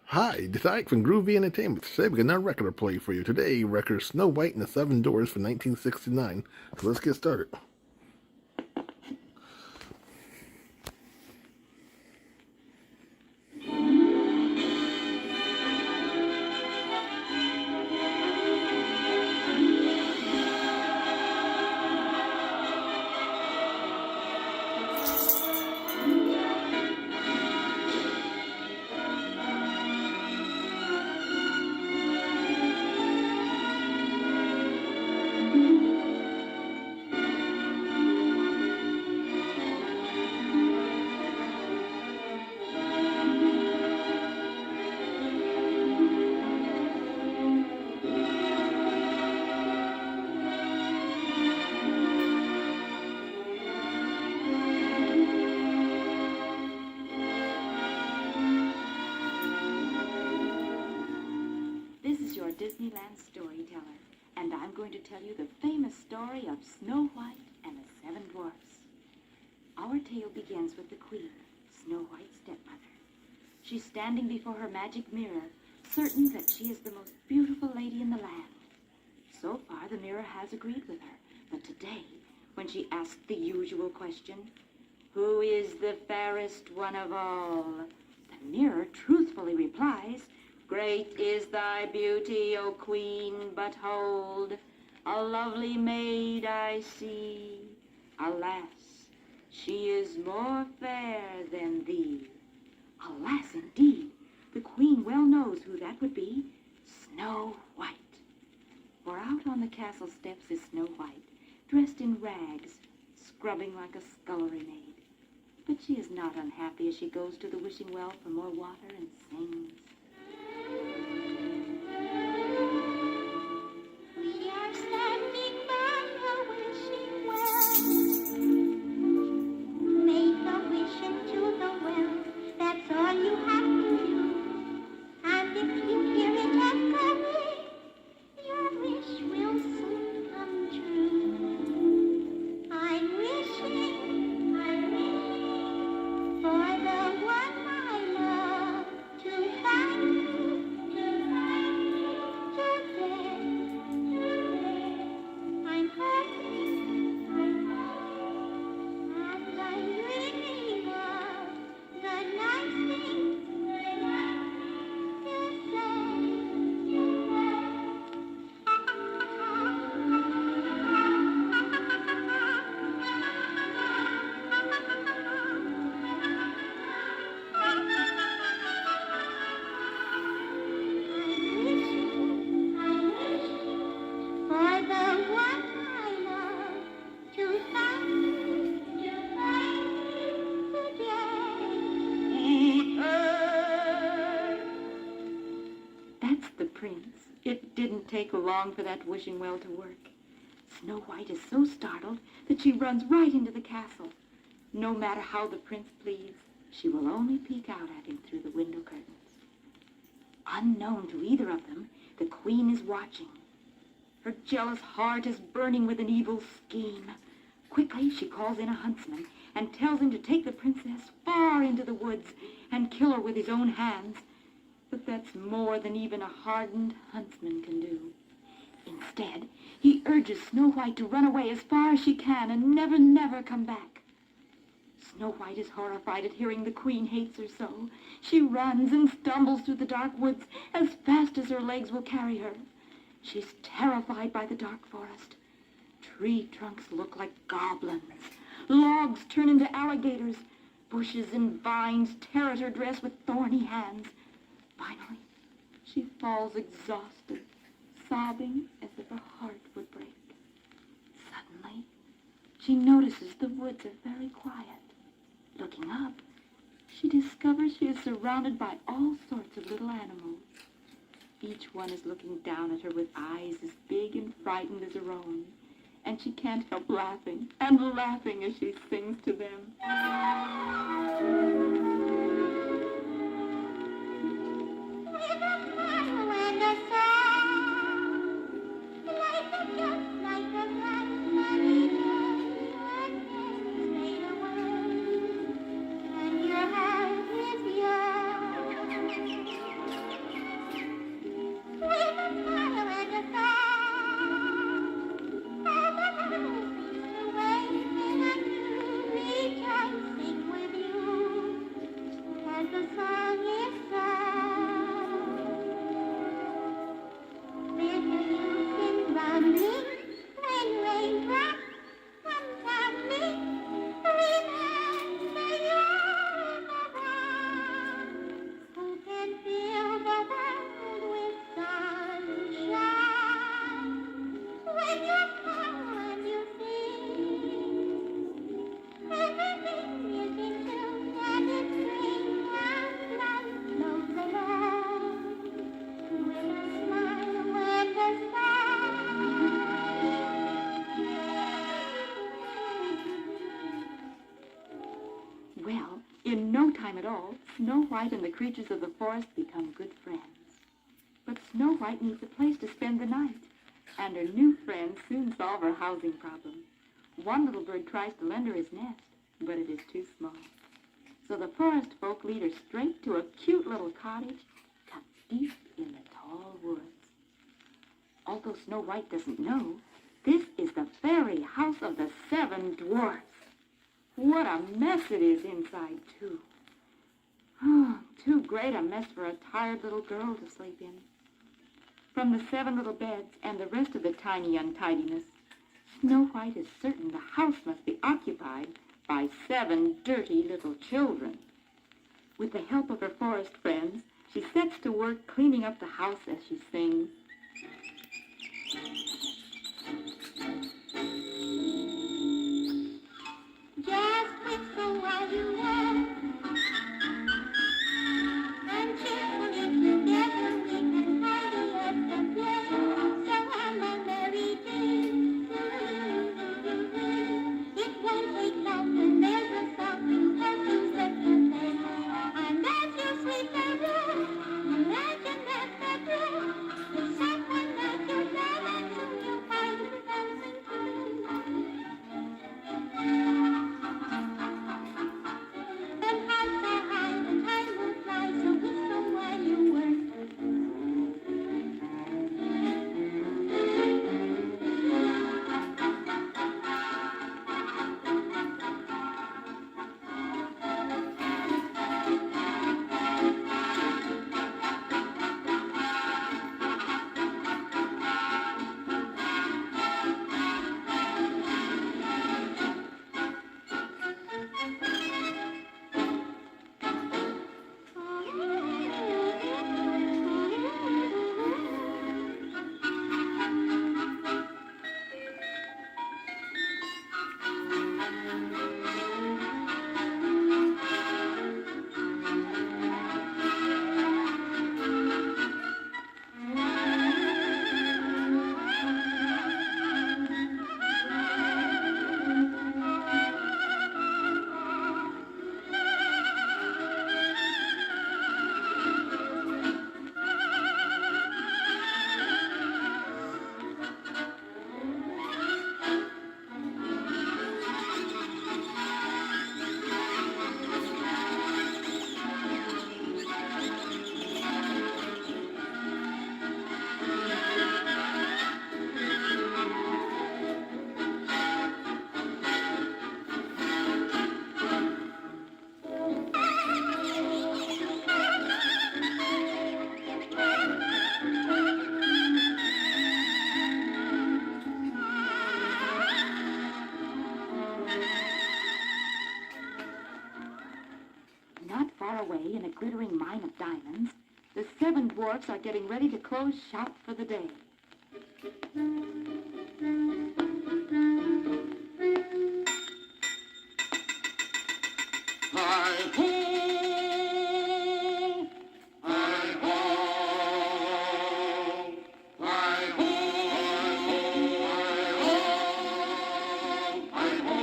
Hi, this is Ike from Groovy Entertainment. Today we got another record to play for you. Today, record Snow White and the Seven Dwarfs from 1969. So let's get started. This is your Disneyland storyteller, and I'm going to tell you the famous story of Snow White and the Seven Dwarfs. Our tale begins with the Queen, Snow White's stepmother. She's standing before her magic mirror, certain that she is the most beautiful lady in the land. So far, the mirror has agreed with her, but today, when she asked the usual question, "Who is the fairest one of all?" the mirror truthfully replies, "Great is thy beauty, O Queen, but hold, a lovely maid I see. Alas, she is more fair than thee." Alas, indeed, the Queen well knows who that would be, Snow White. For out on the castle steps is Snow White, dressed in rags, scrubbing like a scullery maid. But she is not unhappy as she goes to the wishing well for more water and sings. We are standing by a wishing well. Make a wish into the well. That's all you have to do. And if you hear it echoing, your wish will soon come true. I'm wishing for the one I love to find you, today. I'm hoping, and I'm dreaming of the nice things for the one I love to find today. That's the prince. It didn't take long for that wishing well to work. Snow White is so startled that she runs right into the castle. No matter how the prince pleads, she will only peek out at him through the window curtains. Unknown to either of them, the Queen is watching. Her jealous heart is burning with an evil scheme. Quickly, she calls in a huntsman and tells him to take the princess far into the woods and kill her with his own hands. But that's more than even a hardened huntsman can do. Instead, he urges Snow White to run away as far as she can and never, never come back. Snow White is horrified at hearing the Queen hates her so. She runs and stumbles through the dark woods as fast as her legs will carry her. She's terrified by the dark forest. Tree trunks look like goblins. Logs turn into alligators. Bushes and vines tear at her dress with thorny hands. Finally, she falls exhausted, sobbing as if her heart would break. Suddenly, she notices the woods are very quiet. Looking up, she discovers she is surrounded by all sorts of little animals. Each one is looking down at her with eyes as big and frightened as her own, and she can't help laughing and laughing as she sings to them. With a smile and a song, life is just like a bright sunny day. One day fade away, and your heart is young. at all, Snow White and the creatures of the forest become good friends. But Snow White needs a place to spend the night, and her new friends soon solve her housing problem. One little bird tries to lend her his nest, but it is too small. So the forest folk lead her straight to a cute little cottage tucked deep in the tall woods. Although Snow White doesn't know, this is the very house of the 7 dwarfs. What a mess it is inside, too. Oh, too great a mess for a tired little girl to sleep in. From the 7 little beds and the rest of the tiny untidiness, Snow White is certain the house must be occupied by 7 dirty little children. With the help of her forest friends, she sets to work cleaning up the house as she sings. Just whistle while you walk, and cheerfully together we can party at the play. So on a merry day, it won't take long when there's a song to set the day. And as you sleep there, imagine that the day is someone that you're glad and soon you'll find her dancing too. And high so high, the time will fly, so whistle while you work. Not far away in a glittering mine of diamonds, the 7 dwarfs are getting ready to close shop for the day. Hi-ho! Hi-ho! Hi-ho! Hi-ho! Hi-ho!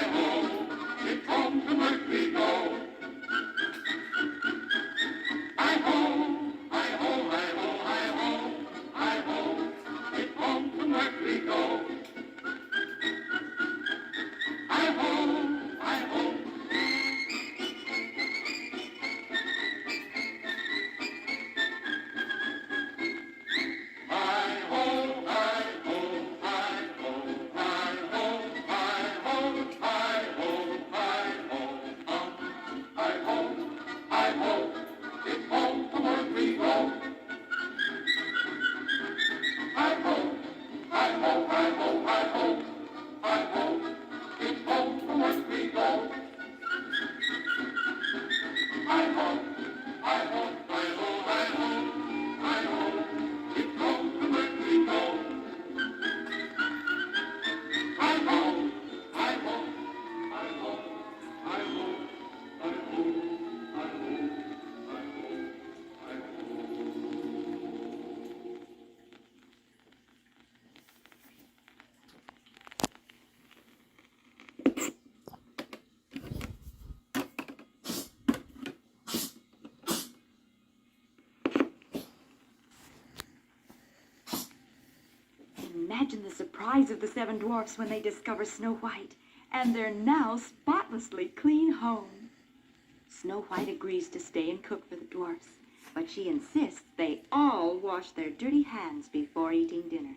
Hi-ho! It's home to work we go. Hi-ho! Hi-ho! Hi-ho! Hi-ho! Hi-ho! It's home to work we go. Hi-ho! Hi-ho! Imagine the surprise of the seven dwarfs when they discover Snow White and their now spotlessly clean home. Snow White agrees to stay and cook for the dwarfs, but she insists they all wash their dirty hands before eating dinner.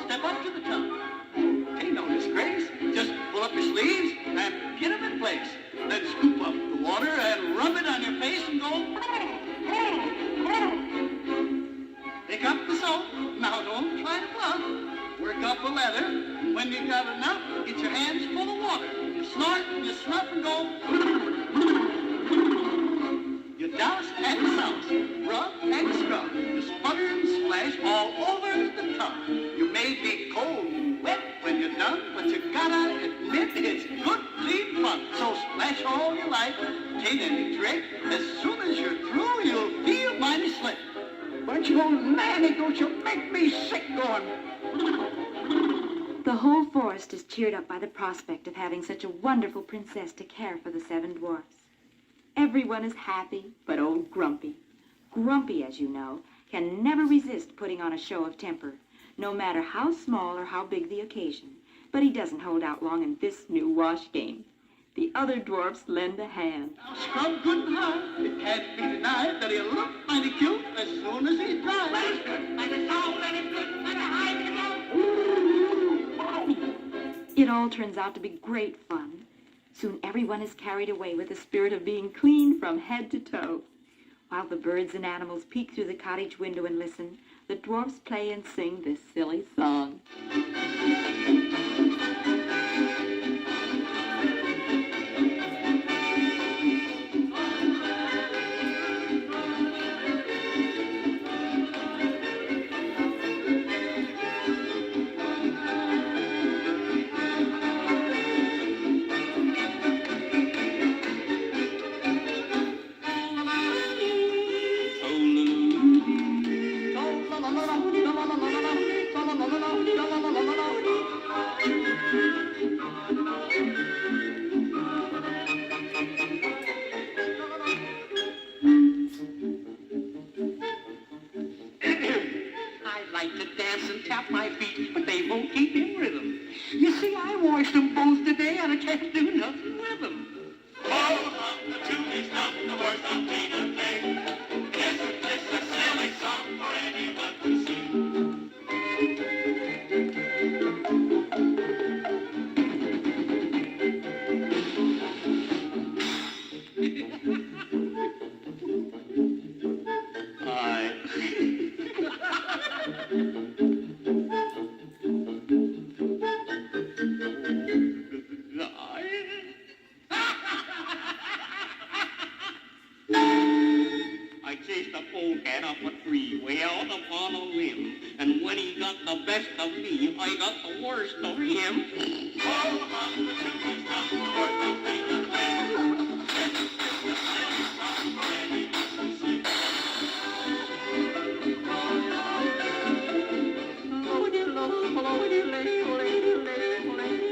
Step up to the top. Ain't no disgrace. Just pull up your sleeves and get them in place. Then scoop up the water and rub it on your face and go. Pick up the soap. Now don't try to bluff. Work up a leather. When you got enough, get your hands full of water. You snort, you snuff, and go. You douse and souse, rub and scrub. You sputter and splash all over the tub. You may be cold and wet when you're done, but you gotta admit it's good, clean fun. So splash all you like, tain't any trick. As soon as you're through, you'll feel mighty slick. But you old nanny, don't you make me sick going. The whole forest is cheered up by the prospect of having such a wonderful princess to care for the seven dwarfs. Everyone is happy but old Grumpy. Grumpy, as you know, can never resist putting on a show of temper, no matter how small or how big the occasion. But he doesn't hold out long in this new wash game. The other dwarfs lend a hand. Now scrub good and hard. It can't be denied that he'll look mighty cute as soon as he's dry. Let it good, let it sound, let it good, let it hide, let it go. It all turns out to be great fun. Soon everyone is carried away with the spirit of being clean from head to toe. While the birds and animals peek through the cottage window and listen, the dwarfs play and sing this silly song. I like to dance and tap my feet, but they won't keep in rhythm. You see, I washed them both today and I can't do nothing with them. Oh, the tune is not the worst of Peter Pan. Yes, it's a silly song for anyone to sing. I chased a polecat up a tree way out upon a limb, and when he got the best of me, I got the worst of him. All among the trees, not the worst of Peter Pan. This is a silly song for anyone to sing. Oh, dear Lord, oh, dear lady, lady, lady, lady, lady.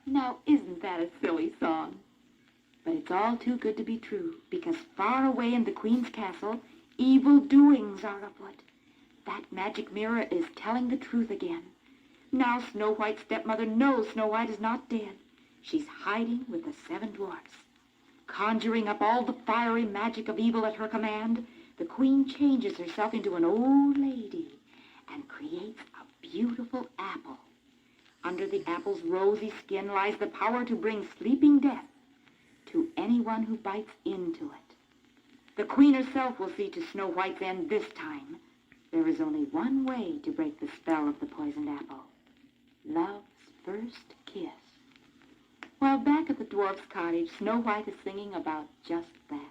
Now, isn't that a silly song? But it's all too good to be true, because far away in the Queen's castle, evil doings are afoot. That magic mirror is telling the truth again. Now Snow White's stepmother knows Snow White is not dead. She's hiding with the 7 dwarfs. Conjuring up all the fiery magic of evil at her command, the Queen changes herself into an old lady and creates a beautiful apple. Under the apple's rosy skin lies the power to bring sleeping death to anyone who bites into it. The Queen herself will see to Snow White's end this time. There is only one way to break the spell of the poisoned apple: love's first kiss. While back at the dwarf's cottage, Snow White is singing about just that.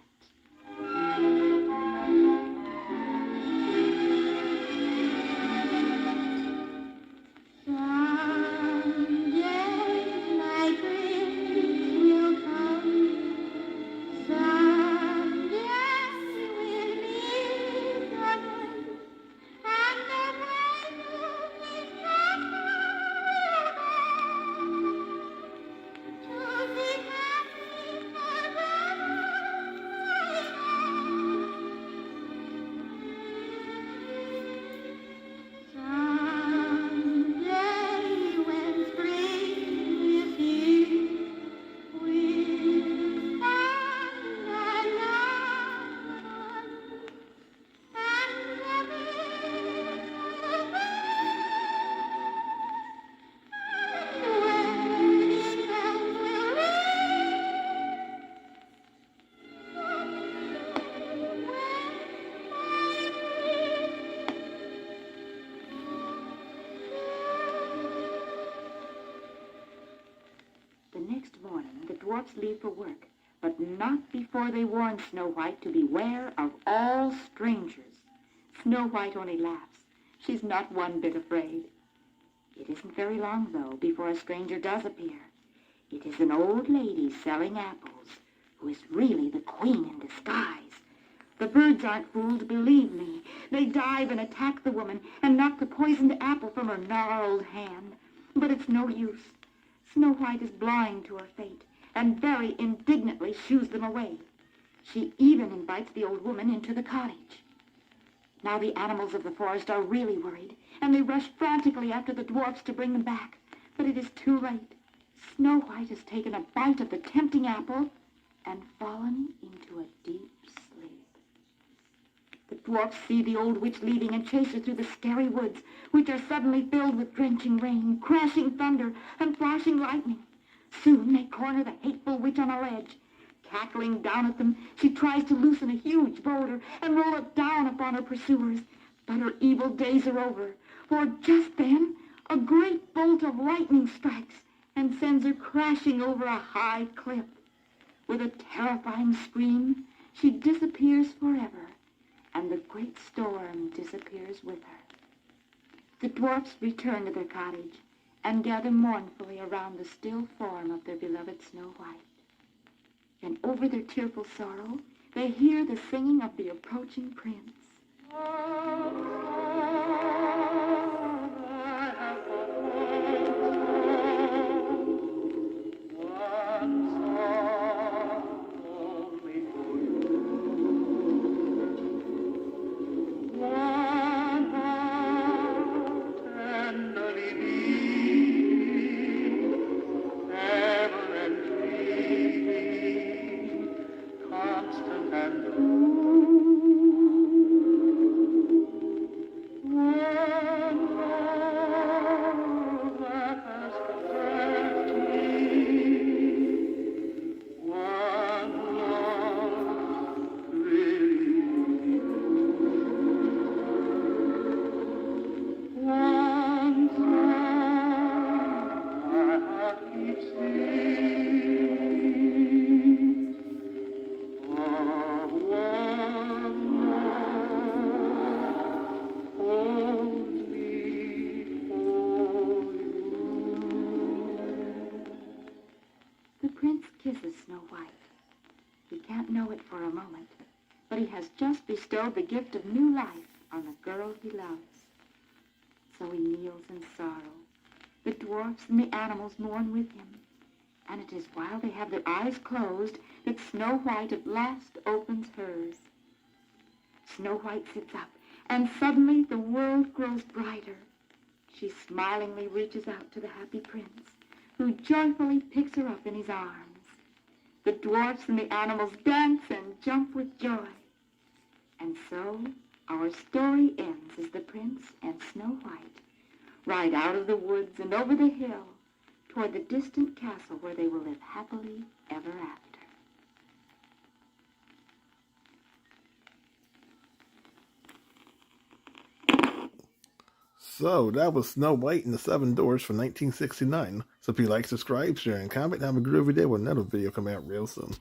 Next morning, the dwarfs leave for work, but not before they warn Snow White to beware of all strangers. Snow White only laughs. She's not one bit afraid. It isn't very long, though, before a stranger does appear. It is an old lady selling apples, who is really the Queen in disguise. The birds aren't fooled, believe me. They dive and attack the woman and knock the poisoned apple from her gnarled hand. But it's no use. Snow White is blind to her fate, and very indignantly shoos them away. She even invites the old woman into the cottage. Now the animals of the forest are really worried, and they rush frantically after the dwarfs to bring them back. But it is too late. Snow White has taken a bite of the tempting apple and fallen into a deep sleep. The dwarfs see the old witch leaving and chase her through the scary woods, which are suddenly filled with drenching rain, crashing thunder, and flashing lightning. Soon they corner the hateful witch on a ledge. Cackling down at them, she tries to loosen a huge boulder and roll it down upon her pursuers. But her evil days are over, for just then a great bolt of lightning strikes and sends her crashing over a high cliff. With a terrifying scream, she disappears forever, and the great storm disappears with her. The dwarfs return to their cottage and gather mournfully around the still form of their beloved Snow White. And over their tearful sorrow, they hear the singing of the approaching prince. Kisses Snow White. He can't know it for a moment, but he has just bestowed the gift of new life on the girl he loves. So he kneels in sorrow. The dwarfs and the animals mourn with him. And it is while they have their eyes closed that Snow White at last opens hers. Snow White sits up, and suddenly the world grows brighter. She smilingly reaches out to the happy prince, who joyfully picks her up in his arms. The dwarfs and the animals dance and jump with joy. And so our story ends as the prince and Snow White ride out of the woods and over the hill toward the distant castle where they will live happily ever after. So that was Snow White and the Seven Dwarfs from 1969. So if you like, subscribe, share, and comment, have a groovy day with another video coming out real soon.